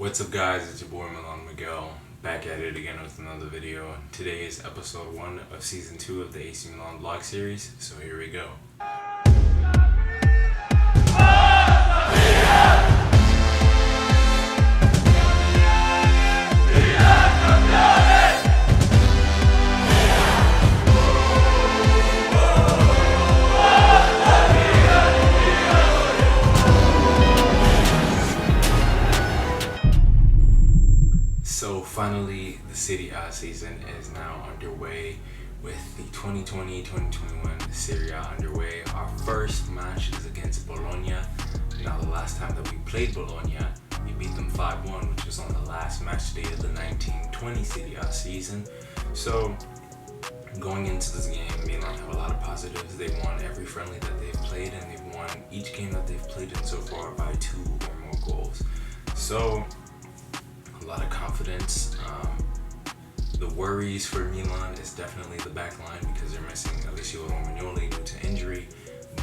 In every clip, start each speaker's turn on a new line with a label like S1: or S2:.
S1: What's up guys, it's your boy Milano Miguel, back at it again with another video. Today is episode 1 of season 2 of the AC Milan vlog series, so here we go. So finally, the Serie A season is now underway with the 2020-2021 Serie A underway. Our first match is against Bologna. Now the last time that we played Bologna, we beat them 5-1, which was on the last match day of the 1920 Serie A season. So going into this game, Milan have a lot of positives. They won every friendly that they've played, and they've won each game that they've played in so far by 2 or more goals. So a lot of confidence. The worries for Milan is definitely the back line because they're missing Rosonerri due to injury.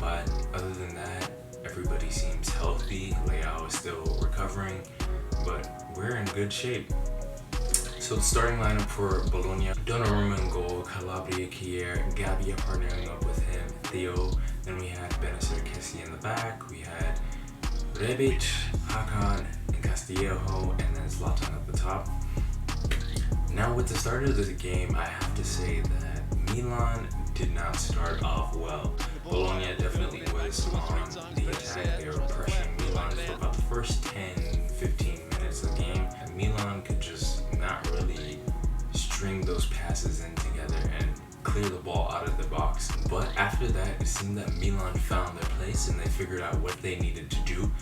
S1: But other than that, everybody seems healthy. Leao is still recovering, but we're in good shape. So the starting lineup for Bologna: Donnarumma in goal, Calabria, Kier, Gabbia partnering up with him, Theo. Then we had Bennacer, Kessie in the back. We had Rebic, Hakan, and Castillejo, and then Zlatan at the top. Now with the start of this game, I have to say that Milan did not start off well. Bologna definitely was on the attack. They were pressuring Milan for about the first 10-15 minutes of the game, and Milan could just not really string those passes in together and clear the ball out of the box. But after that, it seemed that Milan found their place and they figured out what they needed to do.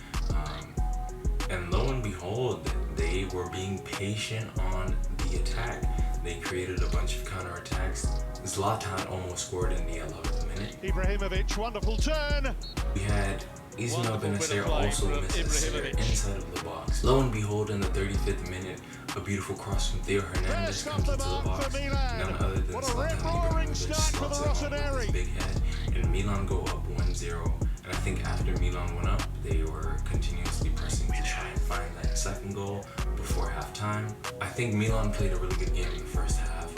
S1: And lo and behold, they were being patient on the attack. They created a bunch of counterattacks. Zlatan almost scored in the 11th minute.
S2: Ibrahimovic, wonderful turn.
S1: We had Ismail Benacer also miss a sitter inside of the box. Lo and behold, in the 35th minute, a beautiful cross from Theo Hernandez comes into the box. None other than Stefano Pioli slots it home with his big head, and Milan go up 1-0. And I think after Milan went up, they were continuously pressing to try and find that second goal before halftime. I think Milan played a really good game in the first half.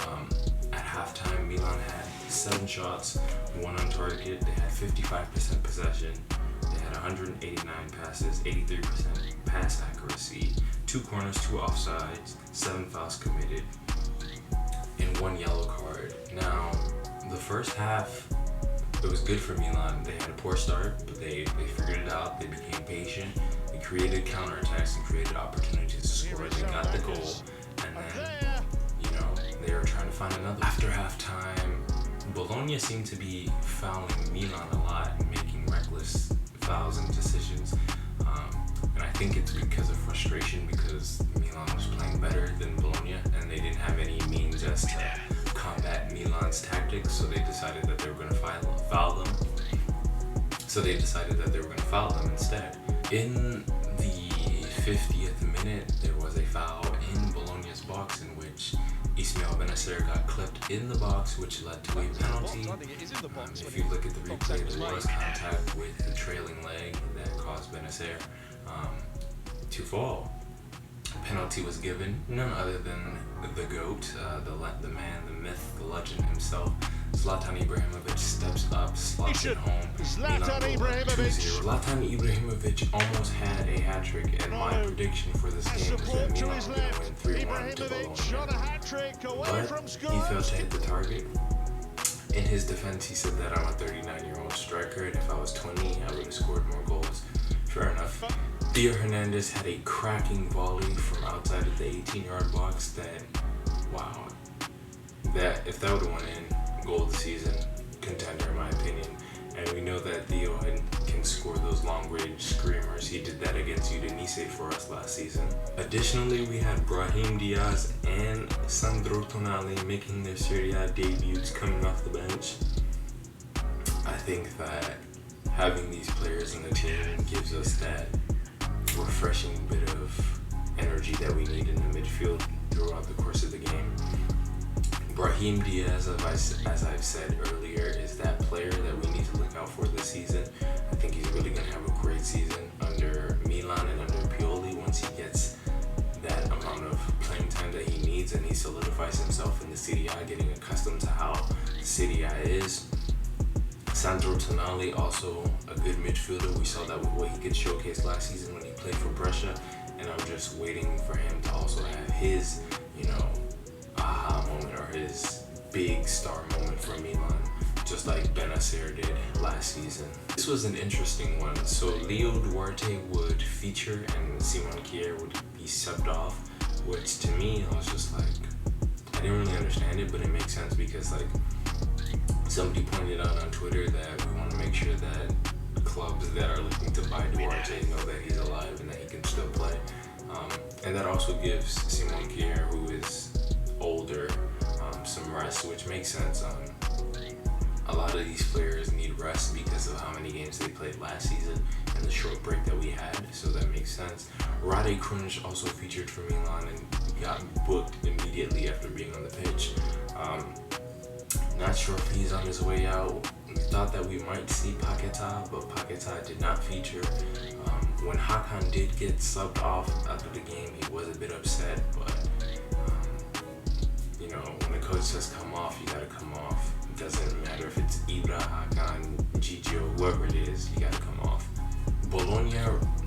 S1: At halftime, Milan had 7 shots, 1 on target. They had 55% possession. They had 189 passes, 83% pass accuracy, 2 corners, 2 offsides, 7 fouls committed, and 1 yellow card. Now, the first half, it was good for Milan. They had a poor start, but they figured it out. They became patient. They created counterattacks and created opportunities to score. They got the goal, and then, they were trying to find another. After halftime, Bologna seemed to be fouling Milan a lot and making reckless fouls and decisions. And I think it's because of frustration, because Milan was playing better than Bologna, and they didn't have any means as to combat Milan's tactics, so they decided that they were going to foul them. So they decided that they were going to foul them instead. In the 50th minute, there was a foul in Bologna's box in which Ismail Benacer got clipped in the box, which led to a penalty. If you look at the replay, there was contact with the trailing leg that caused Benacer to fall. A penalty was given, none other than the GOAT, the man, the myth, the legend himself. Zlatan Ibrahimovic steps up, slots it home. Zlatan Ibrahimovic almost had a hat-trick, and my prediction for this game is that Milan was going to win 3-1 to Bologna. But he failed to hit the target. In his defense, he said that I'm a 39-year-old striker, and if I was 20, I would have scored more goals. Fair enough. Theo Hernandez had a cracking volley from outside of the 18-yard box that, wow, that if that would have went in, goal of the season, contender in my opinion. And we know that Theo can score those long-range screamers. He did that against Udinese for us last season. Additionally, we had Brahim Diaz and Sandro Tonali making their Serie A debuts coming off the bench. I think that having these players in the team gives us that refreshing bit of energy that we need in the midfield throughout the course of the game. Brahim Diaz, as I've said earlier, is that player that we need to look out for this season. I think he's really going to have a great season under Milan and under Pioli once he gets fades and he solidifies himself in the Serie A, getting accustomed to how the Serie A is. Sandro Tonali, also a good midfielder. We saw that with what he could showcase last season when he played for Brescia, and I'm just waiting for him to also have his, aha moment or his big star moment for Milan, just like Benasser did last season. This was an interesting one. So Leo Duarte would feature and Simon Kjær would be subbed off, which to me, I was just like, I didn't really understand it, but it makes sense because like somebody pointed out on Twitter that we want to make sure that clubs that are looking to buy Duarte know that he's alive and that he can still play. And that also gives Simon Kjær, who is older, some rest, which makes sense. A lot of these players need rest because of how many games they played last season and the short break that we had, so that makes sense. Rade Krunic also featured for Milan and got booked immediately after being on the pitch. Not sure if he's on his way out. We thought that we might see Paquetá, but Paquetá did not feature. When Hakan did get subbed off after the game, he was a bit upset, but when the coach says come off, you gotta come off. It doesn't matter if it's Ibra, Hakan, Gigio, whoever it is, you gotta come off. Bologna,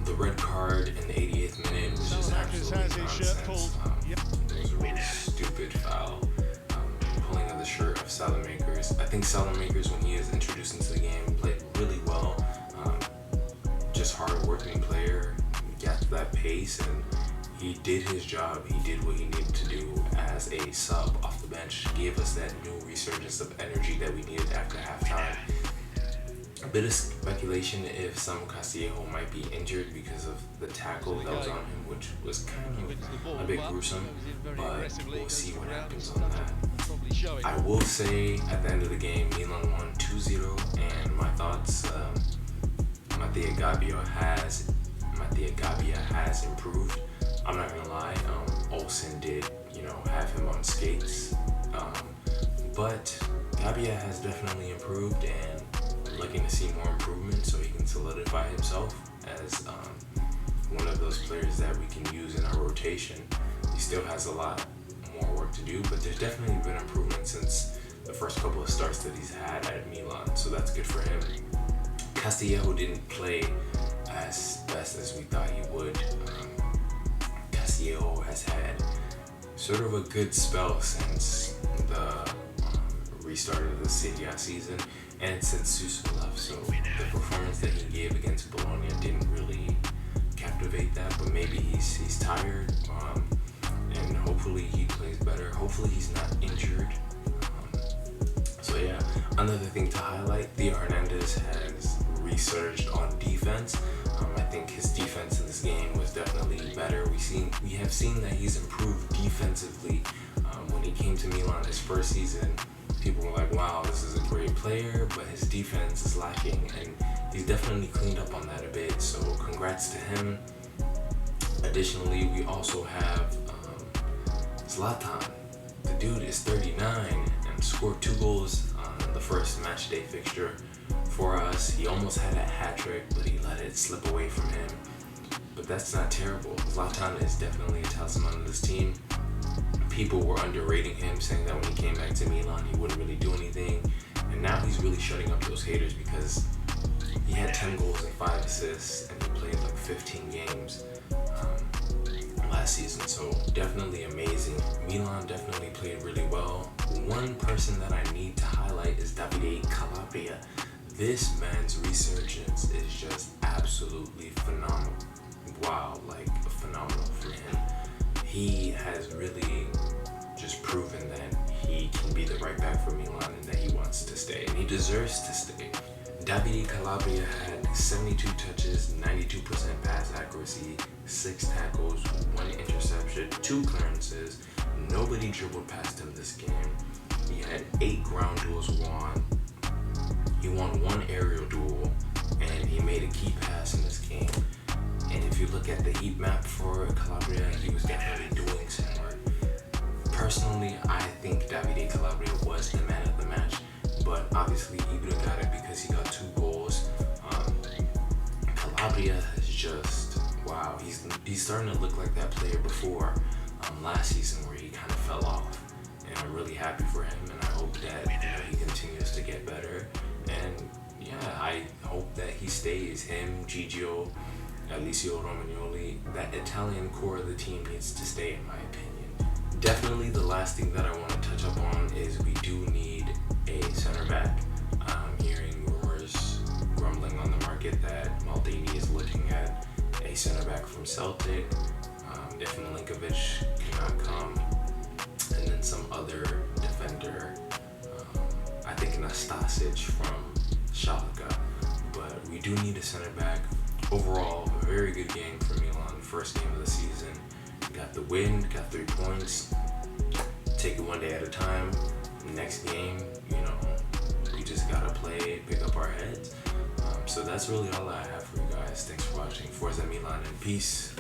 S1: the red card in the 88th minute was just absolutely nonsense. It was a really stupid foul. Pulling of the shirt of Salamakers. I think Salamakers, when he is introduced into the game, played really well. Just hard-working player, got to that pace, and he did his job. He did what he needed to do as a sub off the bench. Gave us that new resurgence of energy that we needed after halftime. A bit of speculation if Samu Castillejo might be injured because of the tackle that was on him, which was kind of a bit gruesome, but we'll see what happens on that. I will say at the end of the game, Milan won 2-0, and my thoughts, Mattia Gabbia has improved. I'm not gonna lie, Olsen did, have him on skates, but Gabbia has definitely improved, and I'm looking to see more improvement so he can solidify himself as one of those players that we can use in our rotation. He still has a lot more work to do, but there's definitely been improvement since the first couple of starts that he's had at Milan, so that's good for him. Castillejo didn't play as best as we thought he would. Castillejo has had sort of a good spell since the restart of the Serie A season and since Suso left, so the performance that he gave against Bologna didn't really captivate that, but maybe he's tired, and hopefully he plays better. Hopefully he's not injured. So yeah, another thing to highlight, Theo Hernandez has resurged on defense. I think his defense in this game was definitely better. We have seen that he's improved defensively. When he came to Milan his first season, people were like, wow, this is a great player, but his defense is lacking, and he's definitely cleaned up on that a bit, so congrats to him. Additionally, we also have Zlatan. The dude is 39 and scored 2 goals on the first match day fixture for us. He almost had a hat trick, but he let it slip away from him. But that's not terrible. Zlatan is definitely a talisman of this team. People were underrating him, saying that when he came back to Milan, he wouldn't really do anything. And now he's really shutting up those haters because he had 10 goals and 5 assists, and he played like 15 games last season. So definitely amazing. Milan definitely played really well. One person that I need to highlight is Davide Calabria. This man's resurgence is just absolutely phenomenal. Wow, like phenomenal for him. He has really just proven that he can be the right back for Milan and that he wants to stay, and he deserves to stay. Davide Calabria had 72 touches, 92% pass accuracy, 6 tackles, 1 interception, 2 clearances. Nobody dribbled past him this game. He had 8 ground duels won. He won 1 aerial duel, and he made a key pass in this game. And if you look at the heat map for Calabria, he was definitely doing some work. Personally, I think Davide Calabria was the man of the match, but obviously Ibra got it because he got 2 goals. Calabria is just, wow, he's starting to look like that player before. last season where he kind of fell off. And I'm really happy for him, and I hope that he continues to get better. And yeah, I hope that he stays. Him, Gigio, Alessio Romagnoli, that Italian core of the team needs to stay, in my opinion. Definitely the last thing that I want to touch up on is we do need a center back. I'm hearing rumors grumbling on the market that Maldini is looking at a center back from Celtic. If Milinkovic cannot come, and then some other defender, I think Nastasic from Schalke. But we do need a center back. Overall, a very good game for Milan. First game of the season. Got the win, got 3 points. Take it one day at a time. Next game, we just gotta play, pick up our heads. So that's really all I have for you guys. Thanks for watching. Forza Milan and peace.